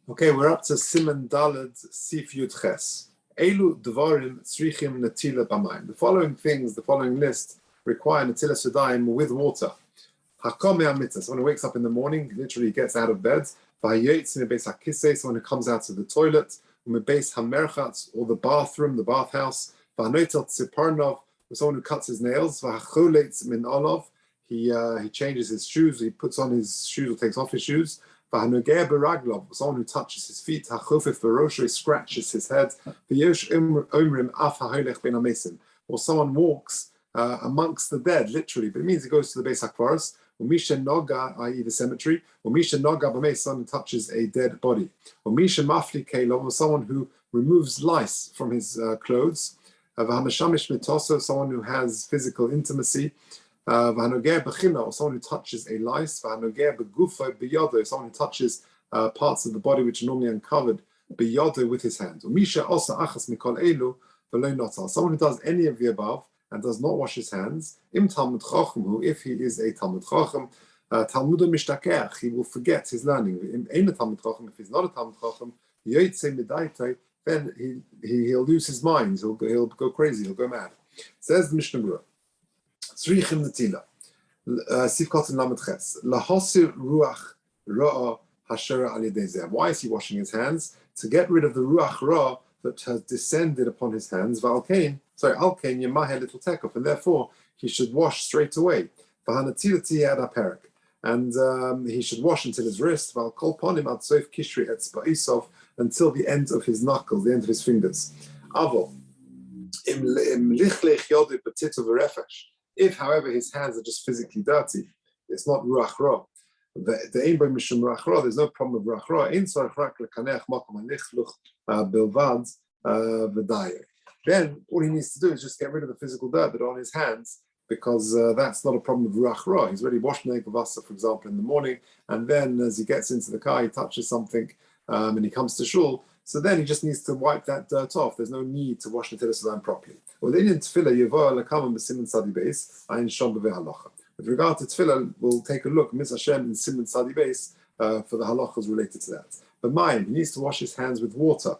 Okay, we're up to Siman Daled Sif Yud Ches. Elu Dvarim Tzrichim Netila B'mayim. The following things, the following list, require Netilas Yadayim with water. Hakom Me'amitzah, someone who wakes up in the morning, literally gets out of bed. V'hayoytz Me'beis HaKisei, someone who comes out of the toilet. Me'beis HaMerchatz, or the bathroom, the bathhouse. V'hanotel Tziparnov, someone who cuts his nails. V'hacholetz Min Olov, he changes his shoes, he puts on his shoes or takes off his shoes. Someone who touches his feet, scratches his head, or someone walks amongst the dead, literally, but it means he goes to the Beis HaKvaros, i.e. the cemetery, someone who touches a dead body, or someone who removes lice from his clothes, someone who has physical intimacy, or someone who touches a lice, someone who touches parts of the body which are normally uncovered with his hands. Someone who does any of the above and does not wash his hands, if he is a Talmud Chacham, he will forget his learning. If he's not a Talmud Chacham, then he'll lose his mind, he'll go crazy, he'll go mad. Says the Mishnah Berurah. Tzrichim Netila, Sifkot Lamed Ches, Lahosir Ruach Ra Hashera Al Yedei Zeh. Why is he washing his hands? To get rid of the Ruach Ra that has descended upon his hands. Alkain Yemaheh Little Tekov, and therefore he should wash straight away. V'hanatila Ad Aperik, and he should wash until his wrist. Kol Ponim Ad Sof Kishri Etzba Isov, until the end of his knuckles, the end of his fingers. Avol Im Lichlech Yodu B'Titov V'Refesh. If, however, his hands are just physically dirty, it's not ruach ra. The aim by mishum ruach ra, there's no problem with ruach ra. In tzarich rak lekanech makom hanichluch bilvad v'dayer. Then all he needs to do is just get rid of the physical dirt that are on his hands, because that's not a problem with ruach ra. He's already washed nekavasa, for example, in the morning, and then as he gets into the car, he touches something, and he comes to shul. So then he just needs to wipe that dirt off. There's no need to wash Netilas Yadayim properly. With regard to tefillah, we'll take a look, Miz Hashem, in Siman Sadi Beis for the halachas related to that. But mine, he needs to wash his hands with water.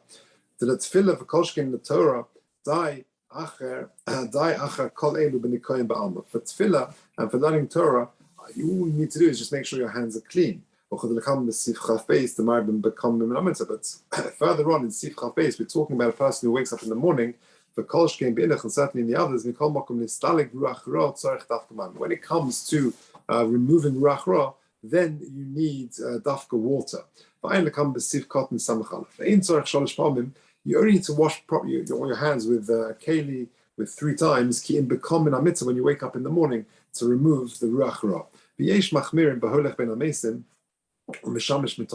The tefillah for kolshkin the Torah, die acher kol elu b'nikoyim ba'alma. For tefillah and for learning Torah, all you need to do is just make sure your hands are clean. But further on in Sif Chaf Beis, we're talking about a person who wakes up in the morning, for Kolshkein B'ilach, and certainly in the others, when it comes to removing Ruach Ra, then you need dafka water. You only need to wash your hands with keli with 3 times, when you wake up in the morning, to remove the Ruach Ra.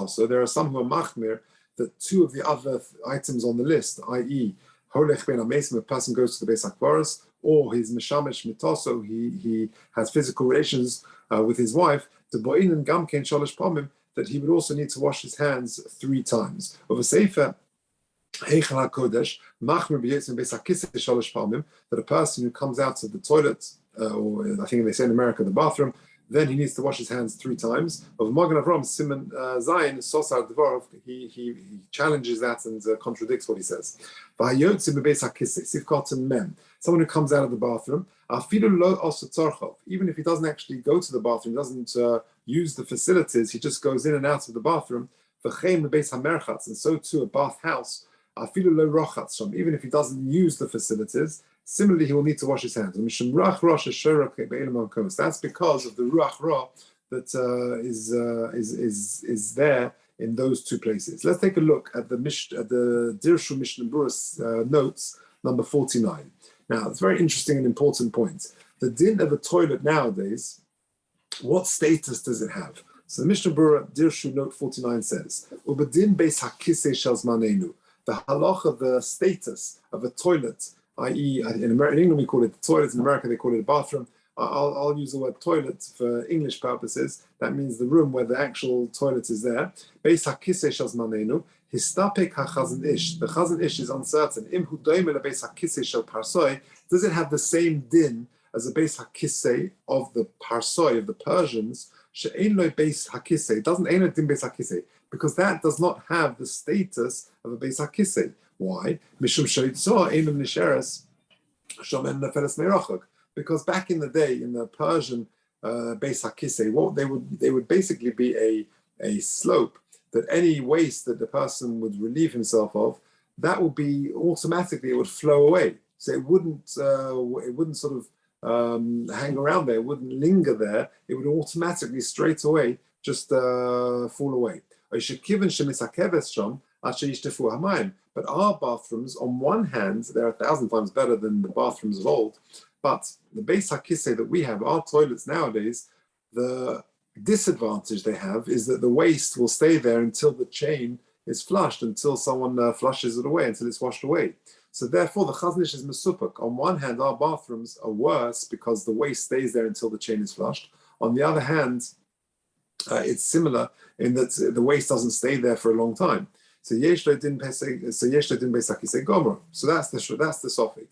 So there are some who are machmir that 2 of the other items on the list, i.e., holech ben amesim, a person goes to the Beis HaKvaros, or he's mishamesh mitoso, he has physical relations with his wife, to bo'in and gamkein shalosh pamim, that he would also need to wash his hands 3 times. Of a sefer heichal hakodesh machmir b'yitzim Beis HaKisei shalosh pamim, that a person who comes out of the toilet, or I think they say in America the bathroom, then he needs to wash his hands 3 times. Of Magen Avram, Siman Zayin, Sosar Dvarov, he challenges that and contradicts what he says. Someone who comes out of the bathroom, even if he doesn't actually go to the bathroom, doesn't use the facilities, he just goes in and out of the bathroom, and so too a bathhouse, even if he doesn't use the facilities, similarly, he will need to wash his hands. That's because of the Ruach Ra that is there in those 2 places. Let's take a look at the Dirshu Mishnah Berurah notes, number 49. Now, it's a very interesting and important point. The din of a toilet nowadays, what status does it have? So the Mishnah Berurah Dirshu note 49 says, Ubadin beis hakisei shel zmanenu. The halacha, the status of a toilet, i.e., in England we call it the toilet, in America they call it a bathroom. I'll use the word toilet for English purposes. That means the room where the actual toilet is there. Beis hakisei shel zmanenu, histapek hachazon ish. The chazon ish is uncertain. Im hu doime lebeis hakisei shel parsoi. Does it have the same din as the beis hakisei of the parsoi, of the Persians? She'ein lo beis hakisei. It doesn't, ein lo din beis hakisei. because that does not have the status of a Beis HaKisei. Why? Mishum she'itzor einam nisheres shomen nefeles meirachok. Because back in the day, in the Persian Beis HaKisei, what they would basically be a slope that any waste that the person would relieve himself of, that would be automatically, it would flow away. So it wouldn't sort of hang around there, it wouldn't linger there. It would automatically, straight away, just fall away. But our bathrooms, on one hand, they're 1,000 times better than the bathrooms of old. But the Beis HaKisei that we have, our toilets nowadays, the disadvantage they have is that the waste will stay there until the chain is flushed, until someone flushes it away, until it's washed away. So therefore, the Chazon Ish is mesupek. On one hand, our bathrooms are worse because the waste stays there until the chain is flushed. On the other hand, it's similar in that the waste doesn't stay there for a long time. So yesh lo din Beis HaKisei gomer. So that's the sofik.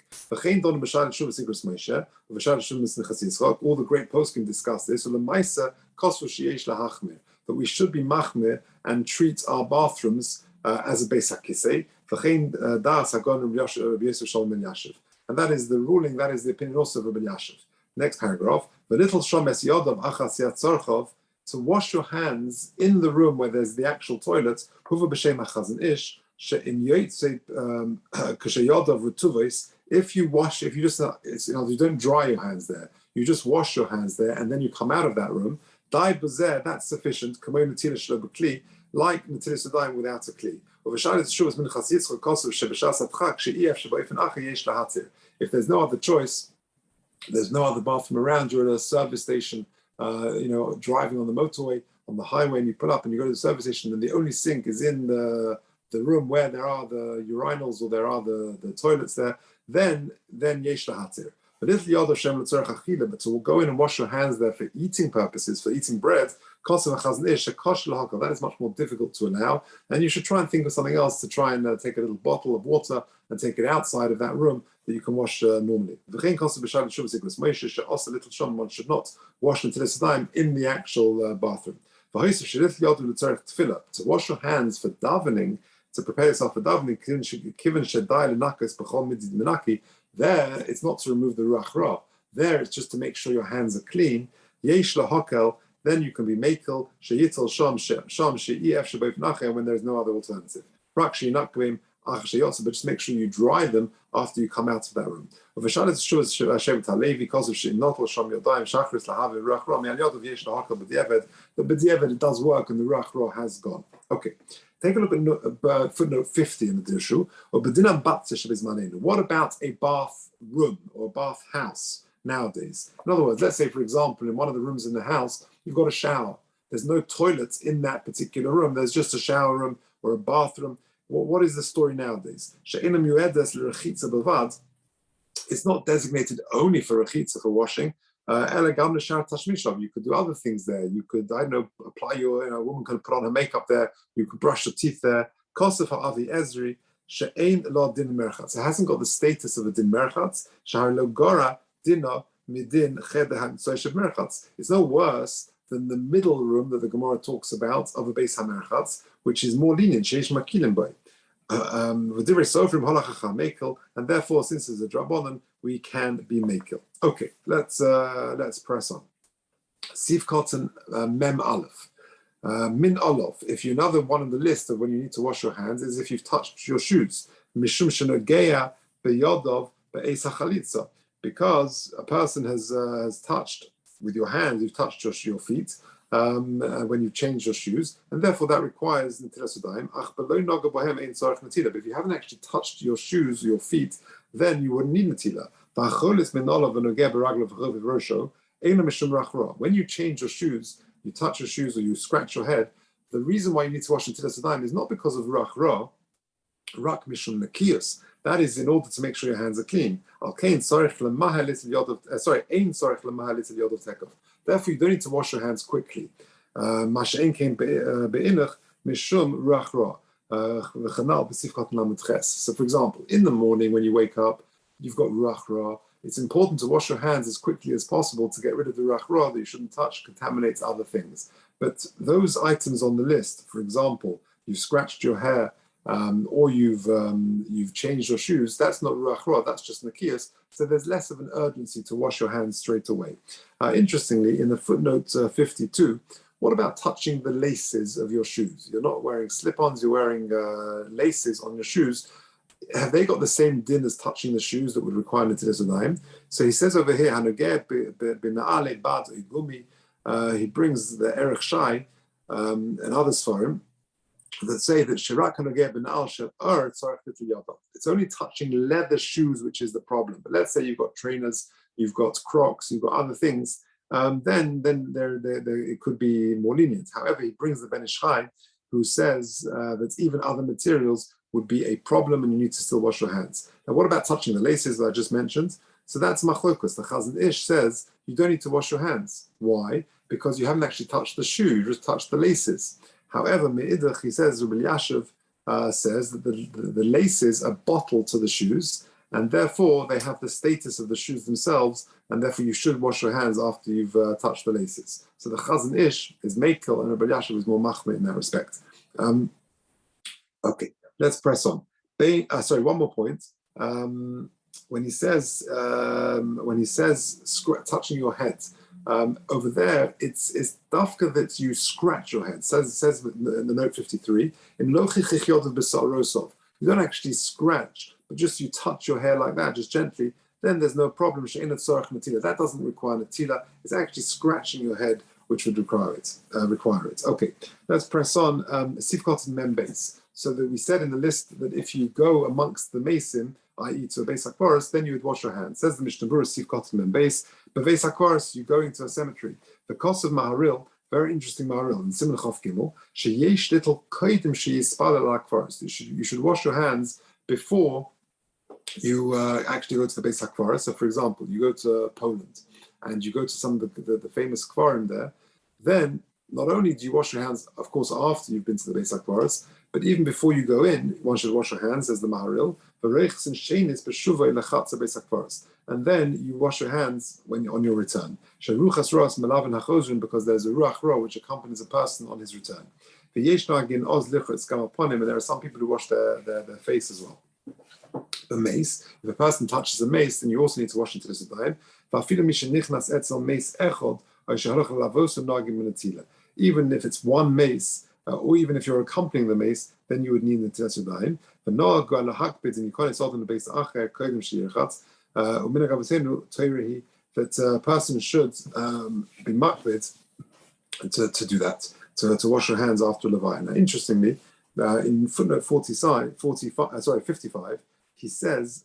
All the great poskim discuss this. So lemaisa kosvu sheyesh lahachmir, that we should be machmir and treat our bathrooms as a Beis HaKisei. And that is the ruling, that is the opinion also of Rabbi Yashiv. Next paragraph. The little shomes yodov achas yatzorchov, to wash your hands in the room where there's the actual toilet. Huva b'shem hachazon ish she'im yotzei k'sheyodov v'tuvis. If you just you don't dry your hands there, you just wash your hands there, and then you come out of that room. Dai b'zeh, that's sufficient. Kamei netilas shelo b'kli, like Netilas Yadayim without a kli. If there's no other choice, there's no other bathroom around, you're at a service station, driving on the motorway, on the highway, and you pull up and you go to the service station, and the only sink is in the room where there are the urinals or there are the toilets there, then yesh lahatir. But if the other shem l'tzorech achila, but to go in and wash your hands there for eating purposes, for eating bread, that is much more difficult to allow, and you should try and think of something else to try and take a little bottle of water and take it outside of that room that you can wash normally. One should not wash Netilas Yadayim in the actual bathroom. To wash your hands for davening, to prepare yourself for davening, there it's not to remove the ruach ra. There it's just to make sure your hands are clean. Yesh lahakel, then you can be makel sheyitel sham she'ef shebayif nachem, when there's no other alternative. Rak she'inakvim ach sheyotze, but just make sure you dry them after you come out of that room. The b'diavad, it does work, and the ruach ra has gone. Okay. Take a look at footnote 50 in the Dirshu. What about a bath room or a bath house nowadays? In other words, let's say, for example, in one of the rooms in the house, you've got a shower. There's no toilets in that particular room. There's just a shower room or a bathroom. What is the story nowadays? It's not designated only for rechitza, for washing. You could do other things there. You could, apply a woman could put on her makeup there. You could brush your teeth there. It hasn't got the status of a din merchatz. It's no worse than the middle room that the Gemara talks about of a beis hamerchatz, which is more lenient. And therefore, since it's a drabonon, we can be mekel. Okay, let's press on. Sif Kotten Mem Aleph. Min Olof. If you're another one on the list of when you need to wash your hands, is if you've touched your shoes. Mishum shenogeya beyodov be'es hachalitza. Because a person has touched with your hands, you've touched your feet when you change your shoes, and therefore that requires Netilas Yadayim. But if you haven't actually touched your shoes, your feet, then you wouldn't need Netila. When you change your shoes, you touch your shoes or you scratch your head, the reason why you need to wash Netilas Yadayim is not because of Ruach Ra, Rak Mishum Nekiyus. That is in order to make sure your hands are clean. Therefore, you don't need to wash your hands quickly. So, for example, in the morning when you wake up, you've got ruach ra, it's important to wash your hands as quickly as possible to get rid of the ruach ra that you shouldn't touch, contaminates other things. But those items on the list, for example, you've scratched your hair, or you've changed your shoes, that's not ruach ra, that's just nakias. So there's less of an urgency to wash your hands straight away. Interestingly, in the footnote 52, what about touching the laces of your shoes? You're not wearing slip-ons, you're wearing laces on your shoes. Have they got the same din as touching the shoes that would require Netilas Yadayim? So he says over here, he brings the Orach Chaim and others for him that say that it's only touching leather shoes which is the problem. But let's say you've got trainers, you've got Crocs, you've got other things, then it could be more lenient. However, he brings the Ben Ish Chai, who says that even other materials would be a problem and you need to still wash your hands. Now, what about touching the laces that I just mentioned? So that's machlokus. The Chazon Ish says you don't need to wash your hands. Why? Because you haven't actually touched the shoe, you just touched the laces. However, Me'idach, he says, Rabbi Yashiv says that the laces are bottled to the shoes, and therefore they have the status of the shoes themselves, and therefore you should wash your hands after you've touched the laces. So the Chazon Ish is Mekel, and Rabbi Yashiv is more machmir in that respect. Okay, let's press on. One more point. When he says touching your head, over there it's dafka that you scratch your head. It says in the note 53, in you don't actually scratch, but just you touch your hair like that, just gently, then there's no problem. That doesn't require Netila. It's actually scratching your head which would require it. Okay, let's press on. Sifkot and Membase. So that we said in the list that if you go amongst the mason, i.e. to a Beis HaKvaros, then you would wash your hands. Says the Mishnah Berurah, Sifkot and Membase. But Beis HaKvaros, you're going to a cemetery. The cost of Maharil, very interesting Maharil, in Simon Chof Gimel, sheyesh little koidim sheyispal al HaKvaros. You should wash your hands before you actually go to the Beis HaKvaros. So for example, you go to Poland and you go to some of the famous Kvarim there, then not only do you wash your hands, of course, after you've been to the Beis HaKvaros, but even before you go in, one should wash your hands, as the Maharil. And then you wash your hands when you're on your return. Because there's a ruach ra which accompanies a person on his return. And there are some people who wash their face as well. The mace, if a person touches a mace, then you also need to wash into this time. Even if it's one mace, or even if you're accompanying the mace, then you would need the Netilas Yadayim. That a person should be makbid to do that, to wash your hands after Levaya. Now, interestingly, in footnote 55, he says,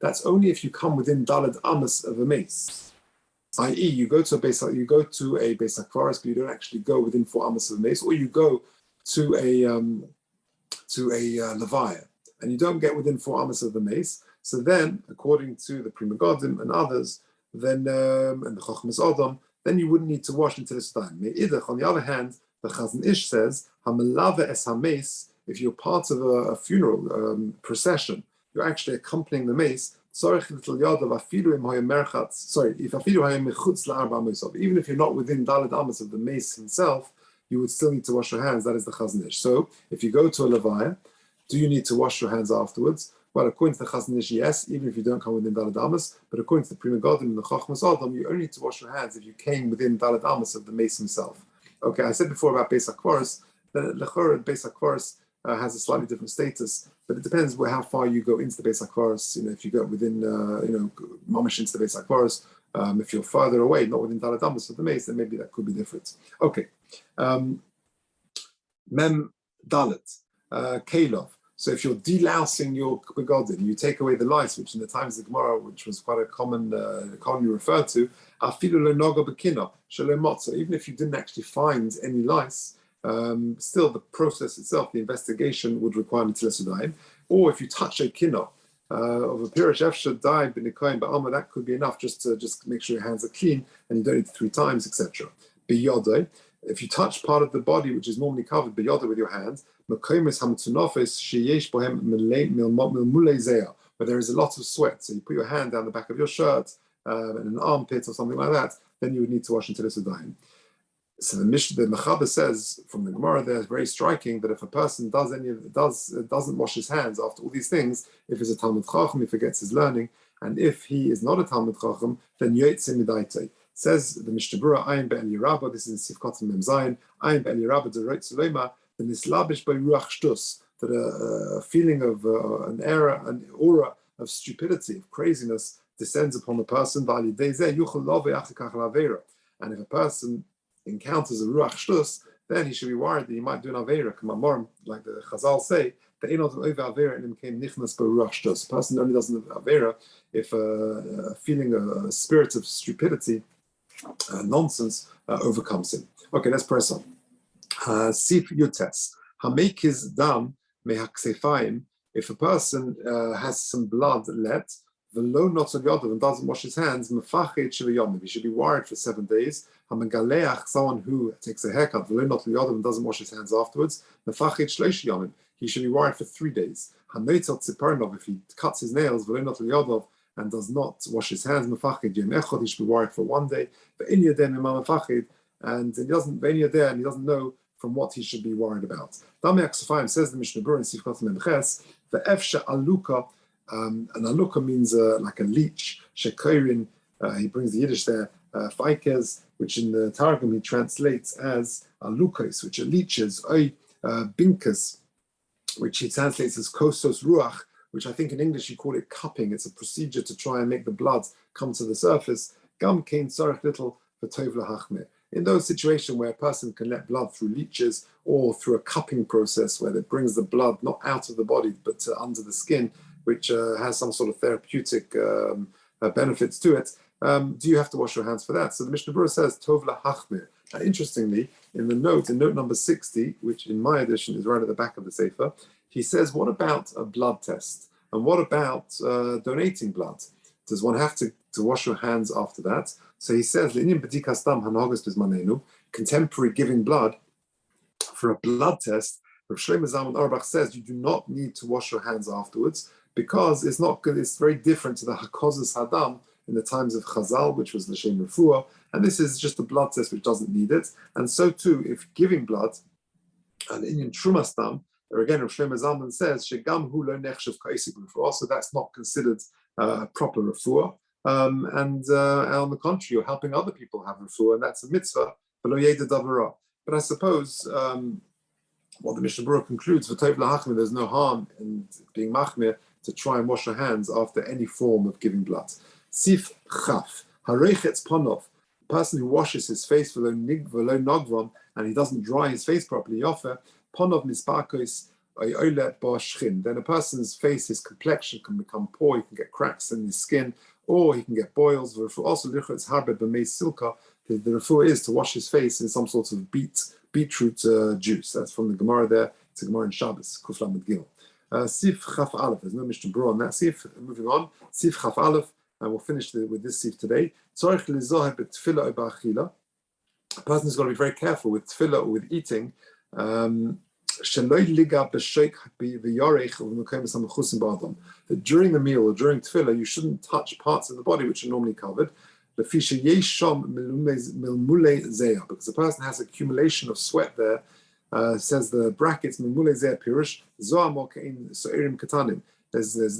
that's only if you come within daled amas of a mace. I.e., you go to a Beis HaKvaros, but you don't actually go within 4 amas of a mace, or you go to a levaya, and you don't get within 4 amas of the mace. So then, according to the Prima Godim and others, then and the Chochmas Odom, then you wouldn't need to wash until it's done. Me'idach, on the other hand, the Chazon Ish says, Hamelave es hameis, if you're part of a funeral procession, you're actually accompanying the mace. Even if you're not within Daled Amos of the mace himself, you would still need to wash your hands. That is the Chazon Ish. So, if you go to a levaya, do you need to wash your hands afterwards? Well, according to the Chazon Ish, yes, even if you don't come within Daled Amos. But according to the Prima Godim and the Chochmas Adam, you only need to wash your hands if you came within Daled Amos of the mace himself. Okay, I said before about Beis HaKvaros, that Lechor at Beis HaKvaros has a slightly different status, but it depends how far you go into the Beis HaKvaros. If you go within, mamish into the Beis HaKvaros, if you're farther away, not within Daled Amos of the mace, then maybe that could be different. Okay, Mem Dalet, Kalov. So if you're delousing your begodim, you take away the lice, which in the times of the Gemara, which was quite a commonly referred to, even if you didn't actually find any lice, still the process itself, the investigation would require Netilas Yadayim. Or if you touch a kino of a pirish efshad died b'nikoyim ba'alma, that could be enough just to make sure your hands are clean and you don't need it 3 times, etc. B'yodai, if you touch part of the body which is normally covered b'yodai with your hands, Mekomis hamtunofis sheyesh bohem milmulei zeah, where there is a lot of sweat. So you put your hand down the back of your shirt in an armpit or something like that, then you would need to wash Netilas Yadayim. So the Mechaber says from the Gemara there is very striking that if a person doesn't wash his hands after all these things, if he's a Talmud Chacham, he forgets his learning, and if he is not a Talmud Chacham, then Yotzei Midaitei. Says the Mishnah Berurah, Ayin Be'el Yerabah, this is in Sifkat Mem Zayin, Ayin Be'el Yerabah Derot Sulema, the Nislabish by Ruach Shtus, that a feeling of an aura of stupidity, of craziness, descends upon the person. And if a person encounters a Ruach Shtus, then he should be worried that he might do an Aveira. Like the Chazal say, the person only does an Aveira if a feeling, a spirit of stupidity, nonsense, overcomes him. Okay, let's press on. Sif Yutes. Hamekiz dam mehaksefayim. If a person has some blood let, v'lo not on yadav and doesn't wash his hands, mefachet shivayom. He should be worried for 7 days. Hamegaleach, someone who takes a haircut, v'lo not on yadav and doesn't wash his hands afterwards, mefachet shlosh yomim. He should be worried for 3 days. Hanoitzot tzipernov, if he cuts his nails, v'lo not on yadav and does not wash his hands, mefachet yom echad, he should be worried for 1 day. Ve'in yadeh mimam mefachet, and he doesn't know from what he should be worried about. Dami Aksafayim says the Mishnah Berurah in Sifkat Memches, the Efsha Aluka, and Aluka means like a leech. Shekorin, he brings the Yiddish there, Faikez, which in the Targum he translates as Alukais, which are leeches, Binkas, which he translates as Kosos Ruach, which I think in English you call it cupping. It's a procedure to try and make the blood come to the surface. Gam Kein Sarach Little for Tov Lahachmeh. In those situations where a person can let blood through leeches or through a cupping process where it brings the blood not out of the body but under the skin, which has some sort of therapeutic benefits to it, do you have to wash your hands for that? So the Mishnah Berurah says, Tov lahachmir. Interestingly, in note number 60, which in my edition is right at the back of the Sefer, he says, what about a blood test? And what about donating blood? Does one have to wash your hands after that? So he says, contemporary giving blood, for a blood test, Rav Shlomo Zalman Auerbach says you do not need to wash your hands afterwards because it's not good. It's very different to the Hakozes Hadam in the times of Chazal, which was L'Shem Refuah, and this is just a blood test which doesn't need it. And so too, if giving blood, and in Trumas Dam, again, Rav Shlomo Zalman says, Shegam hu lo nechshav ka'isik refuah, so that's not considered proper refuah. And on the contrary, you're helping other people have refuah, and that's a mitzvah. But I suppose what the Mishnah Berurah concludes, for Tov lahachmir, there's no harm in being machmir to try and wash your hands after any form of giving blood. Sif chaf harechetz ponov, a person who washes his face v'lo nogvam and he doesn't dry his face properly, yofer ponov misparkos oilet bar shchin. Then a person's face, his complexion can become poor. He can get cracks in his skin, or he can get boils. Also, lichotz harbet b'mei silka. The refuah is to wash his face in some sort of beetroot juice. That's from the Gemara there. It's a Gemara in Shabbos, Kuf Lamed Gimel. Sif Chaf Aleph. There's no Mishnah Berurah on that Sif. Moving on. Sif Chaf Aleph, and we'll finish with this Sif today. Tzorich lizoheh b'tefillah or b'achila. A person has got to be very careful with tefillah or with eating. That during the meal or during tefillah, you shouldn't touch parts of the body which are normally covered. Because the person has accumulation of sweat there, says the brackets, there's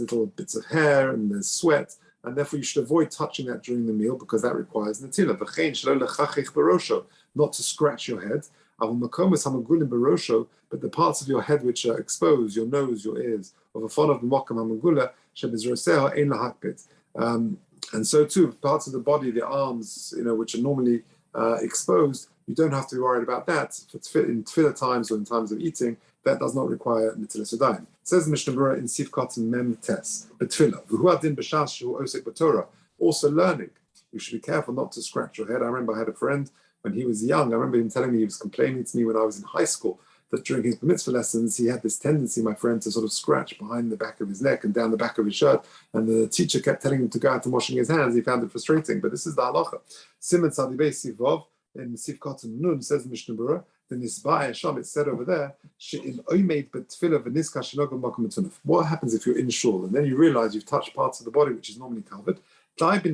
little bits of hair and there's sweat, and therefore you should avoid touching that during the meal because that requires netilah. Not to scratch your head. But the parts of your head which are exposed, your nose, your ears, and so too, parts of the body, the arms, which are normally exposed, you don't have to be worried about that. In tefillah times or in times of eating, that does not require Netilas Yadayim. It says the Mishnah Berurah in Sifkat Mem Tes, B'tefillah, V'hu adin b'shas shehu osek b'Torah. Also learning, you should be careful not to scratch your head. I remember I had a friend when he was young. I remember him telling me, he was complaining to me when I was in high school, that during his mitzvah lessons, he had this tendency, my friend, to sort of scratch behind the back of his neck and down the back of his shirt. And the teacher kept telling him to go out and washing his hands. He found it frustrating. But this is the halacha. Siman Tzadi Beis Sivov in Sifkat Nun says Mishnah Berurah, the Nisba'ah Sham, it's said over there, what happens if you're in shul and then you realize you've touched parts of the body which is normally covered? You don't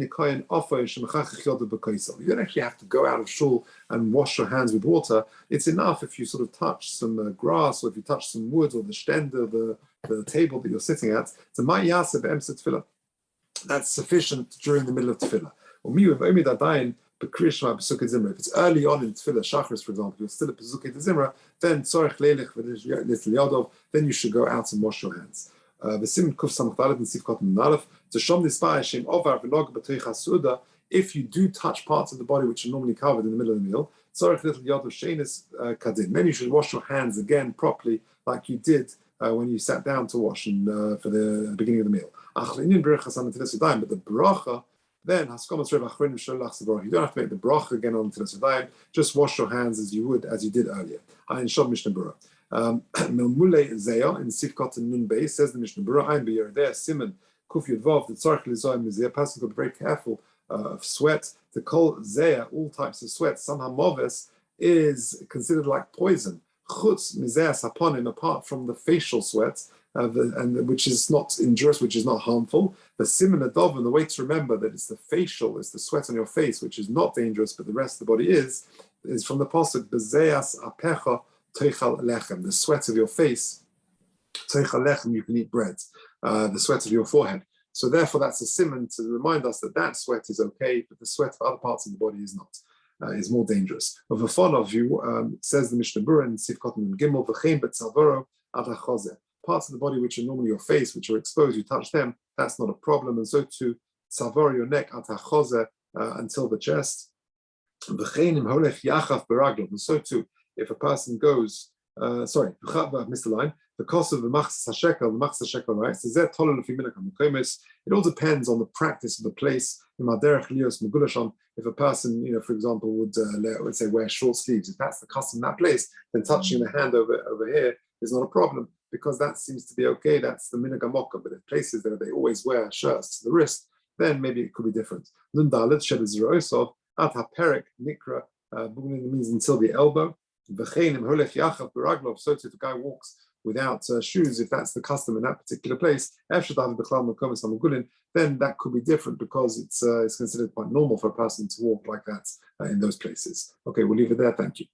actually have to go out of shul and wash your hands with water. It's enough if you sort of touch some grass, or if you touch some wood, or the stender, the table that you're sitting at. That's sufficient during the middle of tefillah. If it's early on in tefillah, shachris, for example, you're still at pesukei zimra, then tzorich leilech v'nitl yadov, then you should go out and wash your hands. If you do touch parts of the body which are normally covered in the middle of the meal, then you should wash your hands again properly, like you did when you sat down to wash for the beginning of the meal. But the bracha, then you don't have to make the bracha again on Netilas Yadayim. Just wash your hands as you did earlier. Milmule Zeya in Sifkot and Nun Bay says the Mishnah Berurah, I'm be there, Simon, Kuf Yudvav, the Tzarech Lizoyim Mizeh, a person got to be very careful of sweat. To call Zeya, all types of sweat, somehow Moves, is considered like poison. Chutz Mizeh Saponim, apart from the facial sweat, which is not injurious, which is not harmful. The Simon Adov, and the way to remember that it's the facial, it's the sweat on your face, which is not dangerous, but the rest of the body is from the pasuk Bezeas Apecha Teichal Lechem, the sweat of your face. Teichal Lechem, you can eat bread. The sweat of your forehead. So therefore, that's a simon to remind us that sweat is okay, but the sweat of other parts of the body is not. Is more dangerous. Of a fun of you, says the Mishnah Berurah in Sifkot and Gimel, v'chein betzavoro ad hachozeh. Parts of the body which are normally your face, which are exposed, you touch them, that's not a problem. And so to tzavor, your neck, ad hachozeh, until the chest. V'chein im holech yachaf beraglov. And so too, if a person goes, missed the line, the cost of the machzas hashekel, right? It all depends on the practice of the place. If a person, for example, would let's say wear short sleeves, if that's the custom in that place, then touching the hand over here is not a problem, because that seems to be okay. That's the minhag hamokah. But in places that they always wear shirts to the wrist, then maybe it could be different. Nun dalet shed zeroisov at haperek nikra means until the elbow. So if a guy walks without shoes, if that's the custom in that particular place, then that could be different, because it's considered quite normal for a person to walk like that in those places. Okay, we'll leave it there. Thank you.